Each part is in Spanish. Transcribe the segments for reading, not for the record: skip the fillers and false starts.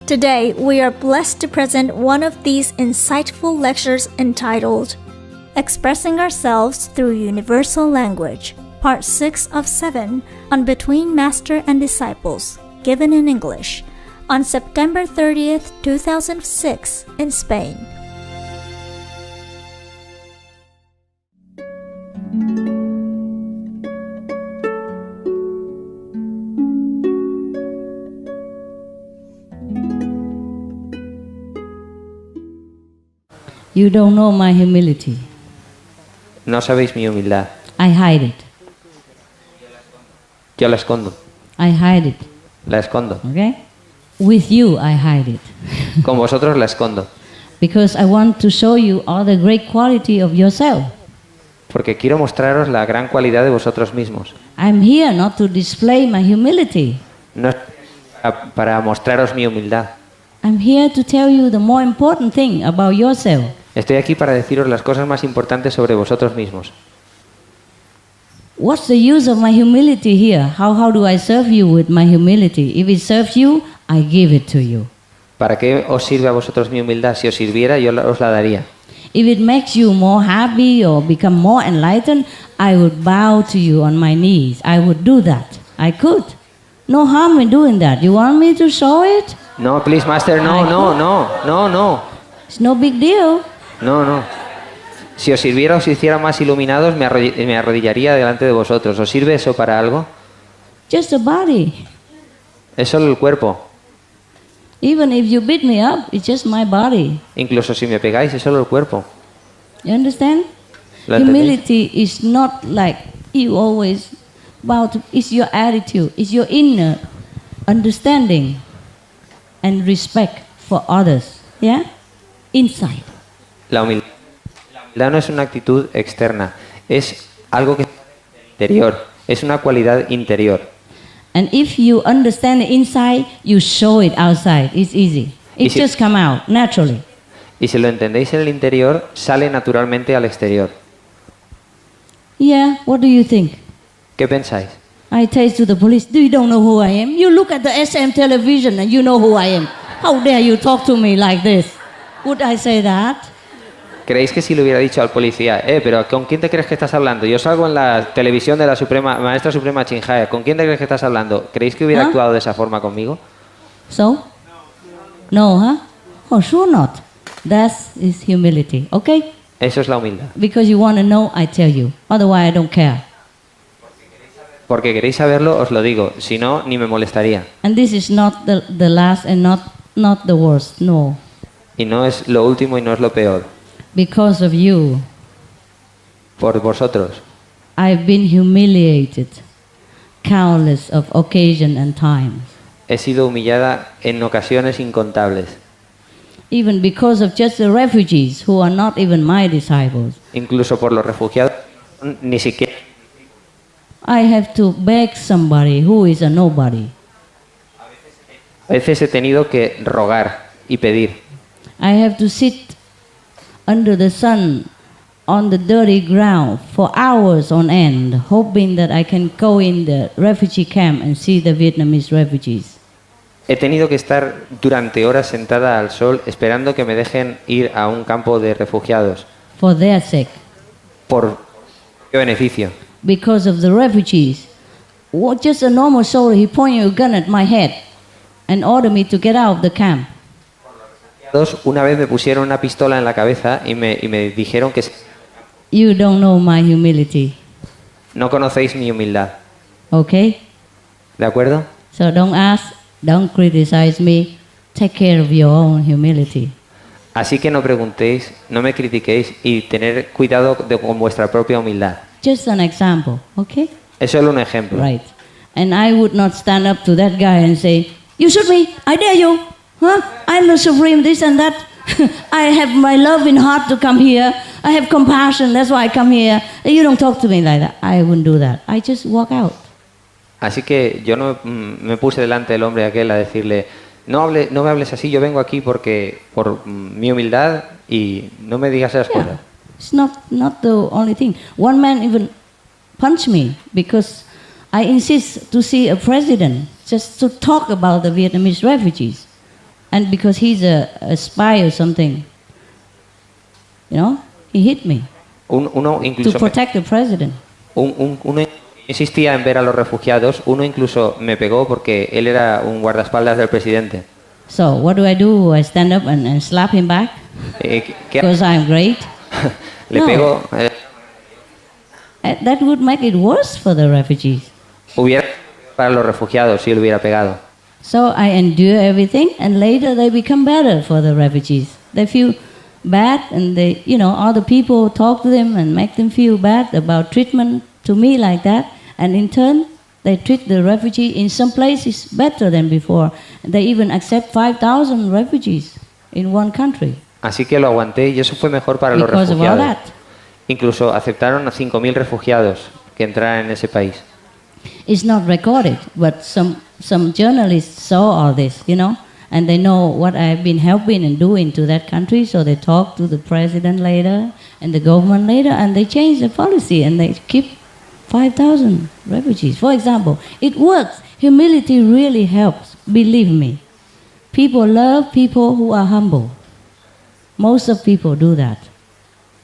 Today, we are blessed to present one of these insightful lectures entitled Expressing Ourselves Through Universal Language, Part 6 of 7 on Between Master and Disciples, given in English, on September 30th, 2006 in Spain. You don't know my humility. No sabéis mi humildad. I hide it. Yo la escondo. I hide it. La escondo. Okay? With you, I hide it. Con vosotros la escondo. Because I want to show you all the great quality of yourself. Porque quiero mostraros la gran cualidad de vosotros mismos. I'm here not to display my humility. No es para mostraros mi humildad. I'm here to tell you the more important thing about yourself. Estoy aquí para deciros las cosas más importantes sobre vosotros mismos. What's the use of my humility here? How do I serve you with my humility? If it serves you, I give it to you. ¿Para qué os sirve a vosotros mi humildad? Si os sirviera, yo os la daría. If it makes you more happy or become more enlightened, I would bow to you on my knees. I would do that. I could. No harm in doing that. You want me to show it? No, please, master, no. It's no big deal. No. Si os sirviera, os hiciera más iluminados, me arrodillaría delante de vosotros. ¿Os sirve eso para algo? Just a body. Es solo el cuerpo. Even if you beat me up, it's just my body. Incluso si me pegáis, es solo el cuerpo. You understand? ¿Lo entendéis? Humility is not like you always bow to. It's your attitude. It's your inner understanding and respect for others. Yeah? Inside. La humildad no es una actitud externa, es algo que es interior, es una cualidad interior. And if you understand it inside, you show it outside. It's easy. It just come out naturally. Y si lo entendéis en el interior, sale naturalmente al exterior. Yeah, what do you think? ¿Qué pensáis? I tell to the police, you don't know who I am? You look at the SM television and you know who I am. How dare you talk to me like this? Would I say that? ¿Creéis que si le hubiera dicho al policía, pero ¿con quién te crees que estás hablando? Yo salgo en la televisión de la Maestra Suprema Chay, ¿con quién te crees que estás hablando? ¿Creéis que hubiera actuado de esa forma conmigo? So? No, huh? Oh, sure not. That is humility, okay? Eso es la humildad. Because you want to know, I tell you. Otherwise, I don't care. Porque queréis saberlo, os lo digo. Si no, ni me molestaría. And this is not the last and not the worst, no. Y no es lo último y no es lo peor. Because of you, por vosotros, I've been humiliated countless of occasion and times. He sido humillada en ocasiones incontables. Even because of just the refugees who are not even my disciples. Incluso por los refugiados, ni siquiera. I have to beg somebody who is a nobody. A veces he tenido que rogar y pedir. I have to sit under the sun on the dirty ground for hours on end, hoping that I can go in the refugee camp and see the Vietnamese refugees. He tenido que estar durante horas sentada al sol esperando que me dejen ir a un campo de refugiados. For their sake. Por beneficio. Because of the refugees. Just a normal soldier, he pointed a gun at my head and ordered me to get out of the camp. Una vez me pusieron una pistola en la cabeza y me dijeron que you don't know my humility. No conocéis mi humildad. Okay? ¿De acuerdo? So don't ask, don't criticize me. Take care of your own humility. Así que no preguntéis, no me critiquéis y tener cuidado con vuestra propia humildad. Just an example, okay? Es solo un ejemplo. Right. And I would not stand up to that guy and say, you shoot me, I dare you. Huh? I'm the supreme, this and that. I have my love in heart to come here. I have compassion, that's why I come here. You don't talk to me like that. I wouldn't do that. I just walk out. Así que yo no me puse delante del hombre aquel a decirle, no me hables así, yo vengo aquí por mi humildad y no me digas esas cosas. It's not the only thing. One man even punched me because I insist to see a president just to talk about the Vietnamese refugees. And because he's a spy or something, he hit me Uno to incluso protect the president. uno insistía en ver a los refugiados. Uno incluso me pegó porque él era un guardaespaldas del presidente. So what do? I stand up and slap him back ¿Qué because I'm great? le No. pego? That would make it worse for the refugees. Hubiera para los refugiados si él hubiera pegado. So I endure everything, and later they become better for the refugees. They feel bad, and they, other people talk to them and make them feel bad about treatment to me like that, and in turn, they treat the refugee in some places better than before. They even accept 5,000 refugees in one country. Así que lo aguanté y eso fue mejor para los Because of all refugiados. that. Incluso aceptaron a 5.000 refugiados que entraran en ese país. It's not recorded, but some journalists saw all this, and they know what I've been helping and doing to that country, so they talk to the president later and the government later, and they change the policy and they keep 5,000 refugees. For example, it works. Humility really helps, believe me. People love people who are humble. Most of people do that.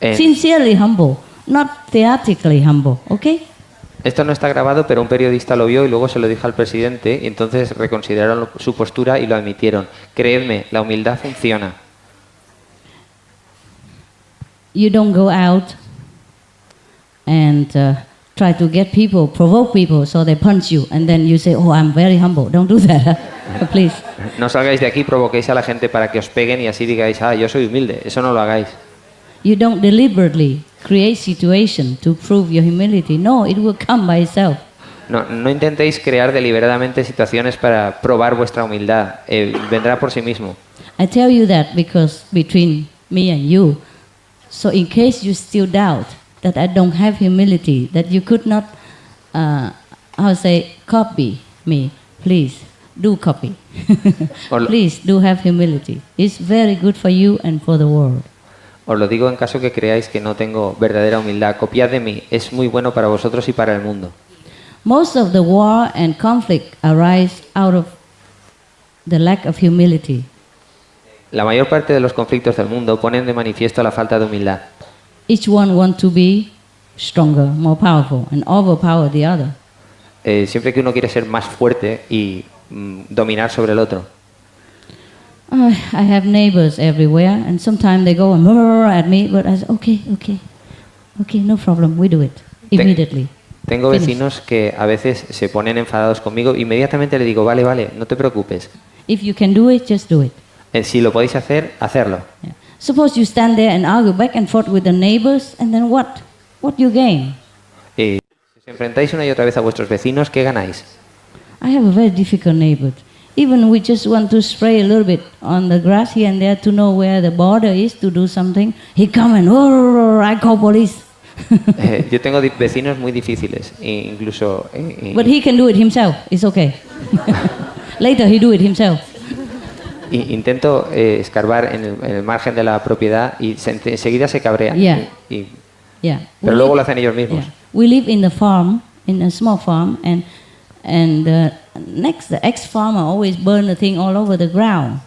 Sincerely humble, not theatrically humble, okay? Esto no está grabado, pero un periodista lo vio y luego se lo dijo al presidente y entonces reconsideraron su postura y lo admitieron. Creedme, la humildad funciona. You don't go out and try to get people, provoke people so they punch you, and then you say, oh, I'm very humble. Don't do that, please. No salgáis de aquí, provoquéis a la gente para que os peguen y así digáis, yo soy humilde. Eso no lo hagáis. You don't deliberately create situation to prove your humility. No, it will come by itself. No intentéis crear deliberadamente situaciones para probar vuestra humildad. Vendrá por sí mismo. I tell you that because between me and you, so in case you still doubt that I don't have humility, that you could not, copy me, please do copy. Please do have humility. It's very good for you and for the world. Os lo digo en caso que creáis que no tengo verdadera humildad. Copiad de mí. Es muy bueno para vosotros y para el mundo. Most of the war and conflict arise out of the lack of humility. La mayor parte de los conflictos del mundo ponen de manifiesto la falta de humildad. Each one wants to be stronger, more powerful, and overpower the other. Siempre que uno quiere ser más fuerte y dominar sobre el otro. I have neighbors everywhere, and sometimes they go and at me, but I say, okay, no problem, we do it immediately. Tengo vecinos que a veces se ponen enfadados conmigo. Inmediatamente le digo, vale, no te preocupes. If you can do it, just do it. Si lo podéis hacer, hacerlo. Yeah. Suppose you stand there and argue back and forth with the neighbors, and then what? What you gain? Si os enfrentáis una y otra vez a vuestros vecinos, ¿qué ganáis? I have a very difficult neighbor. Even we just want to spray a little bit on the grass here and there to know where the border is to do something. He come and I call police. Yo tengo vecinos muy difíciles, incluso. But he can do it himself. It's okay. Later he do it himself. Intento escarbar en el margen de la propiedad y enseguida se cabrea. Yeah. Pero luego lo hacen ellos mismos. Yeah. We live in the farm, in a small farm, and the ex-farmer always burn the thing all over the ground.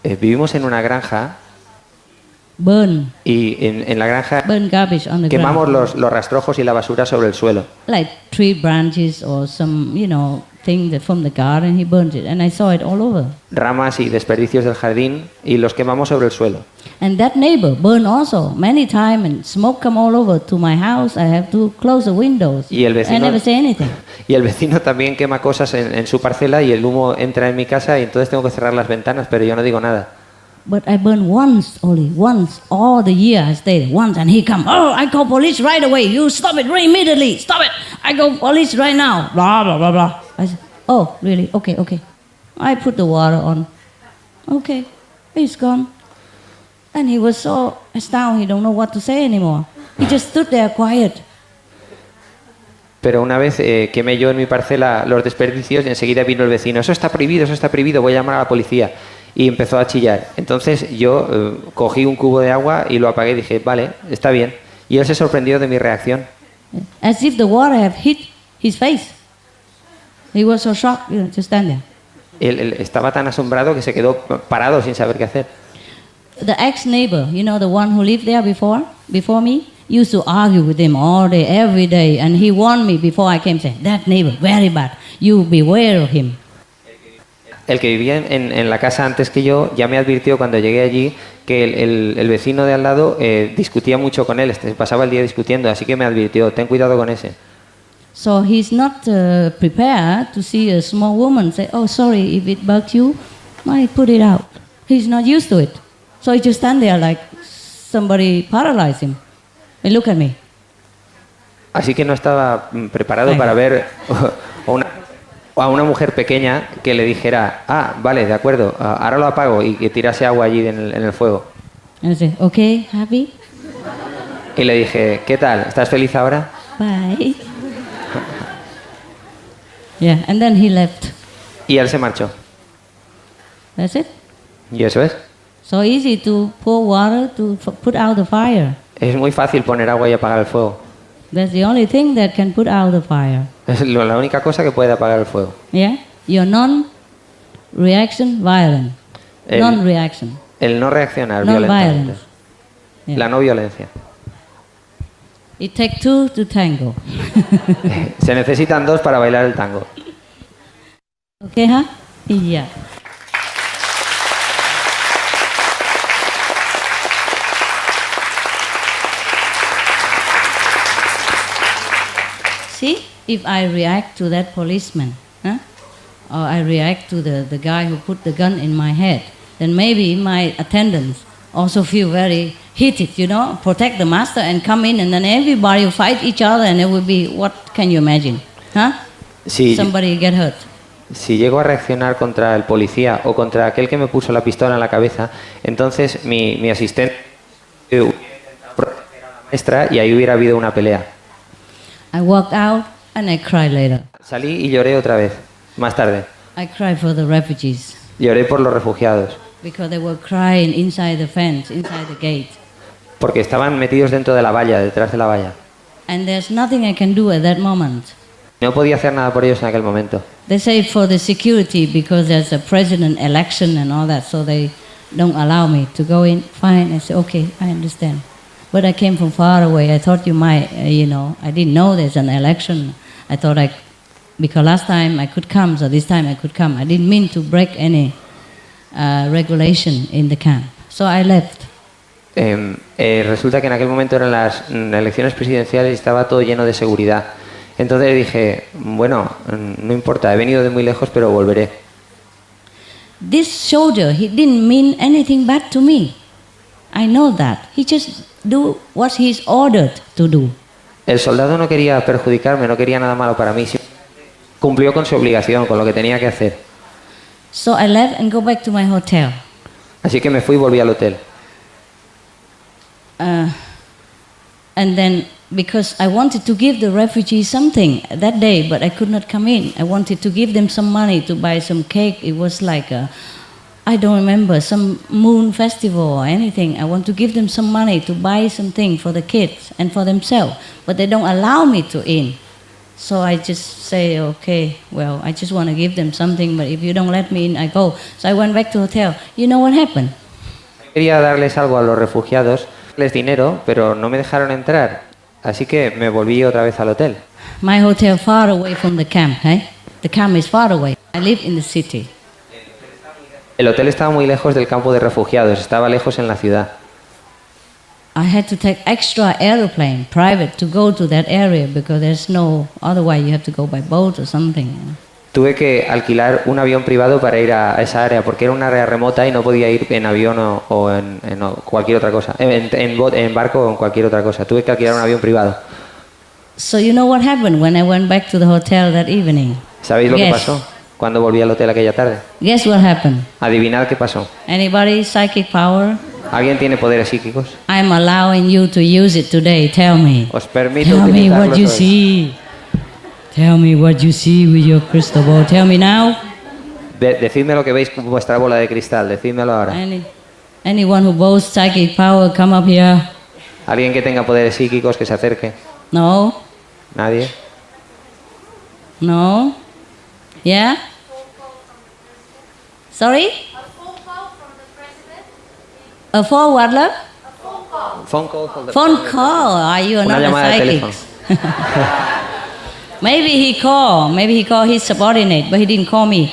Vivimos en una granja. Burn. Y en la granja burn garbage on the quemamos ground. los rastrojos y la basura sobre el suelo. Like tree branches or some, thing that from the garden, he burns it, and I saw it all over. Ramas y desperdicios del jardín y los quemamos sobre el suelo. And that neighbor burned also many times, and smoke come all over to my house. I have to close the windows. Y el vecino, I never say anything. Y el vecino también quema cosas en su parcela y el humo entra en mi casa y entonces tengo que cerrar las ventanas, pero yo no digo nada. But I burn once only, once all the year I stayed once, and he come. Oh, I call police right away. You stop it right immediately. Stop it. I call police right now. Blah blah blah blah. I said, oh really? Okay. I put the water on. Okay, he's gone. And he was so astounded. He don't know what to say anymore. He just stood there quiet. Pero una vez quemé yo en mi parcela los desperdicios y enseguida vino el vecino. Eso está prohibido, voy a llamar a la policía. Y empezó a chillar. Entonces yo cogí un cubo de agua y lo apagué y dije, vale, está bien. Y él se sorprendió de mi reacción. As if the water had hit his face. He was so shocked, to stand there. Él estaba tan asombrado que se quedó parado sin saber qué hacer. The ex-neighbor, you know, the one who lived there before me, used to argue with him all day, every day, and he warned me before I came, saying, that neighbor, very bad, you beware of him. El que vivía en la casa antes que yo ya me advirtió cuando llegué allí que el vecino de al lado discutía mucho con él, pasaba el día discutiendo, así que me advirtió, ten cuidado con ese. So he's not prepared to see a small woman say, oh, sorry, if it bugs you, I put it out. He's not used to it. So he just stand there like somebody paralyzed him. And look at me. Así que no estaba preparado para ver a una mujer pequeña que le dijera, ah, vale, de acuerdo, ahora lo apago, y que tirase agua allí en el fuego. And I said, okay, happy? Y le dije, ¿qué tal? ¿Estás feliz ahora? Bye. Yeah, and then he left. Y él se marchó. That's it. Y eso es. So easy to pour water to put out the fire. Es muy fácil poner agua y apagar el fuego. That's the only thing that can put out the fire. Es la única cosa que puede apagar el fuego. Yeah? Your non-reaction violent. Non-reaction. El no reaccionar Non-violence. violentamente. Yeah. La no violencia. It takes two to tango. Se necesitan dos para bailar el tango. Okay, huh? Yeah. See, if I react to that policeman, huh? Or I react to the guy who put the gun in my head, then maybe my attendants also feel very heated, you know, protect the master and come in, and then everybody will fight each other, and it will be, what can you imagine? Huh? Sí. Somebody get hurt. Si llego a reaccionar contra el policía o contra aquel que me puso la pistola en la cabeza, entonces mi asistente proteger a la maestra y ahí hubiera habido una pelea. I walked out and I cried later. Salí y lloré otra vez, más tarde. I cried for the refugees Lloré por los refugiados, because they were crying inside the fence, inside the gate. porque estaban metidos dentro de la valla, detrás de la valla. And there's nothing I can do at that moment. No podía hacer nada por ellos en aquel momento. They say for the security because there's a president election and all that, so they don't allow me to go in. Fine, I say, okay, I understand. But I came from far away. I thought you might, you know, I didn't know there's an election. I thought because last time I could come, so this time I could come. I didn't mean to break any regulation in the camp. So I left. Resulta que en aquel momento eran las elecciones presidenciales y estaba todo lleno de seguridad. Entonces dije, bueno, no importa, he venido de muy lejos, pero volveré. This soldier, he didn't mean anything bad to me. I know that. He just do what he's ordered to do. El soldado no quería perjudicarme, no quería nada malo para mí. Cumplió con su obligación, con lo que tenía que hacer. So I left and go back to my hotel. Así que me fui y volví al hotel. And then, because I wanted to give the refugees something that day, but I could not come in. I wanted to give them some money to buy some cake. It was like I don't remember, some moon festival or anything. I want to give them some money to buy something for the kids and for themselves, but they don't allow me to in. So I just say, okay, well, I just want to give them something, but if you don't let me in, I go. So I went back to the hotel. You know what happened? Quería darles algo a los refugiados, darles dinero, pero no me dejaron entrar. Así que me volví otra vez al hotel. My hotel far away from the camp, eh? The camp is far away. I live in the city. El hotel estaba muy lejos del campo de refugiados, estaba lejos en la ciudad. I had to take extra aeroplane, private, to go to that area because there's no, otherwise you have to go by boat or something. You know? Tuve que alquilar un avión privado para ir a esa área, porque era una área remota y no podía ir en avión o en cualquier otra cosa, en barco o en cualquier otra cosa. Tuve que alquilar un avión privado. So you know what happened when I went back to the hotel that evening? ¿Sabéis lo que pasó cuando volví al hotel aquella tarde? Guess what happened? Adivinad qué pasó. Anybody psychic power? ¿Alguien tiene poderes psíquicos? I'm allowing you to use it today. Tell me. Os permito Tell me utilizarlos what you hoy. see. Tell me what you see with your crystal ball. Tell me now. Decidme lo que veis con vuestra bola de cristal. Decídmelo ahora. Anyone who boasts psychic power, come up here. ¿Alguien que tenga poderes psíquicos que se acerque? No. ¿Nadie? No. Yeah? Sorry? A phone what, love? Phone call from the Phone call. Are you Una not a llamada de teléfono. psychic? Maybe he called his subordinate, but he didn't call me.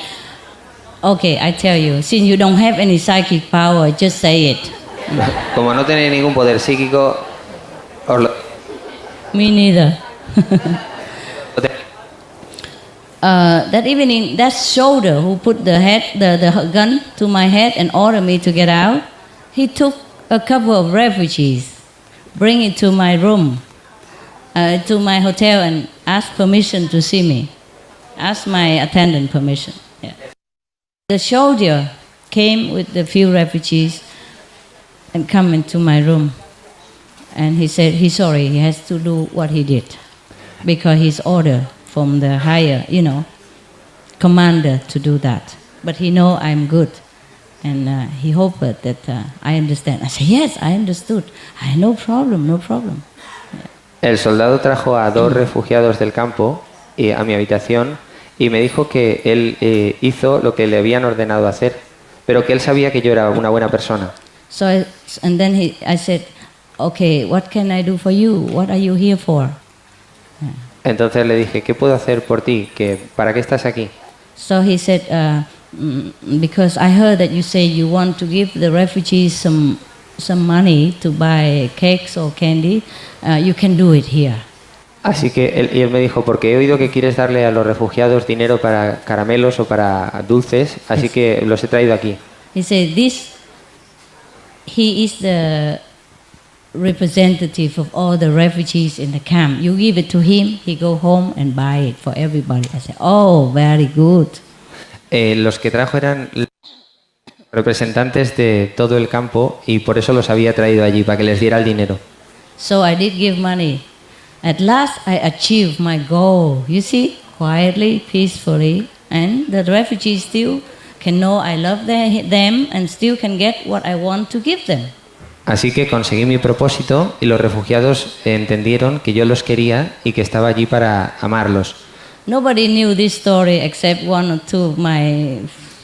Okay, I tell you, since you don't have any psychic power, just say it. Como no tenéis ningún poder psíquico, os lo... Me neither. That evening, that soldier who put the gun to my head and ordered me to get out, he took a couple of refugees, bring it to my room, to my hotel, and asked permission to see me. Asked my attendant permission. Yeah. The soldier came with the few refugees and come into my room. And he said he's sorry, he has to do what he did because he's ordered from the higher, commander to do that. But he know I'm good, and he hoped that I understand. I said, yes, I understood. No problem. Yeah. El soldado trajo a 2 refugiados del campo a mi habitación y me dijo que él hizo lo que le habían ordenado hacer, pero que él sabía que yo era una buena persona. So I said, okay, what can I do for you? What are you here for? Yeah. Entonces le dije, ¿qué puedo hacer por ti? ¿Para qué estás aquí? So he said, because I heard that you say you want to give the refugees some money to buy cakes or candy, you can do it here. Así que él me dijo, porque he oído que quieres darle a los refugiados dinero para caramelos o para dulces, así que los he traído aquí. He said, he is the representative of all the refugees in the camp. You give it to him, he go home and buy it for everybody. I said, oh, very good. Los que trajo eran representantes de todo el campo y por eso los había traído allí, para que les diera el dinero. So I did give money. At last I achieved my goal, you see, quietly, peacefully, and the refugees still can know I love them and still can get what I want to give them. Así que conseguí mi propósito y los refugiados entendieron que yo los quería y que estaba allí para amarlos. Nobody knew this story except 1 or 2 of my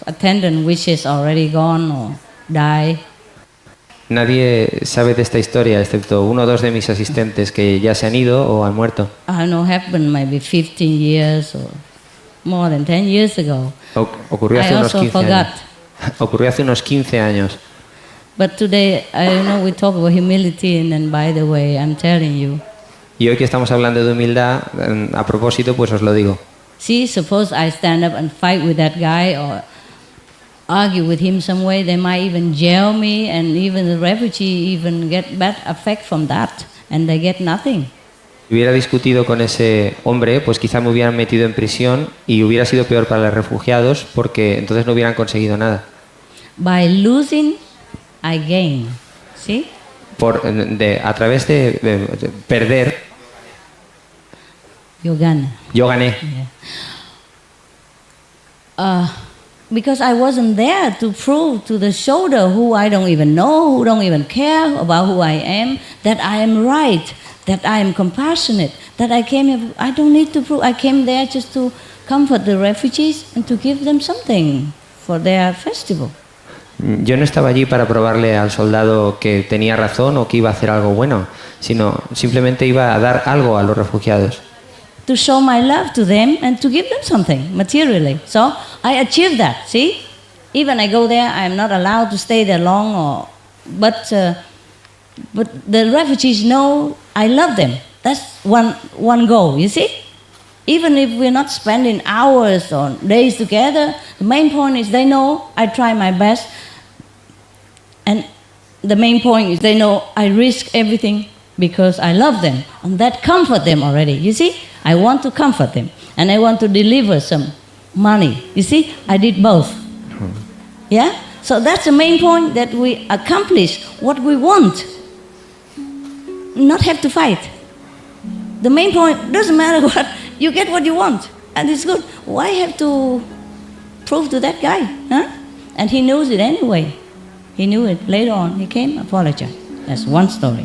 attendant which is already gone or died. Nadie sabe de esta historia excepto 1 o 2 de mis asistentes que ya se han ido o han muerto. I know happened maybe 15 years or more than 10 years ago. Ocurrió hace I unos also 15 forgot. años. Ocurrió hace unos 15 años. But today, I know we talk about humility, and then by the way, I'm telling you. Y hoy que estamos hablando de humildad, a propósito, pues os lo digo. See, suppose I stand up and fight with that guy or argue with him some way, they might even jail me, and even the refugee even get bad effect from that, and they get nothing. Si hubiera discutido con ese hombre, pues quizá me hubieran metido en prisión y hubiera sido peor para los refugiados porque entonces no hubieran conseguido nada. By losing, I gain. See? A través de perder, You gain. yo gané. Yeah. Because I wasn't there to prove to the soldier who I don't even know, who don't even care about who I am, that I am right, that I am compassionate, that I came here, I don't need to prove, I came there just to comfort the refugees and to give them something for their festival. Yo no estaba allí para probarle al soldado que tenía razón o que iba a hacer algo bueno, sino simplemente iba a dar algo a los refugiados. To show my love to them and to give them something materially. So I achieved that, see? Even I go there, I'm not allowed to stay there long, but the refugees know I love them. That's one goal, you see? Even if we're not spending hours or days together, the main point is they know I try my best. And the main point is they know I risk everything because I love them. And that comfort them already, you see? I want to comfort them. And I want to deliver some money. You see? I did both. Yeah? So that's the main point, that we accomplish what we want. Not have to fight. The main point, doesn't matter what, you get what you want. And it's good. Why have to prove to that guy? Huh? And he knows it anyway. He knew it. Later on, he came, apologized. That's one story.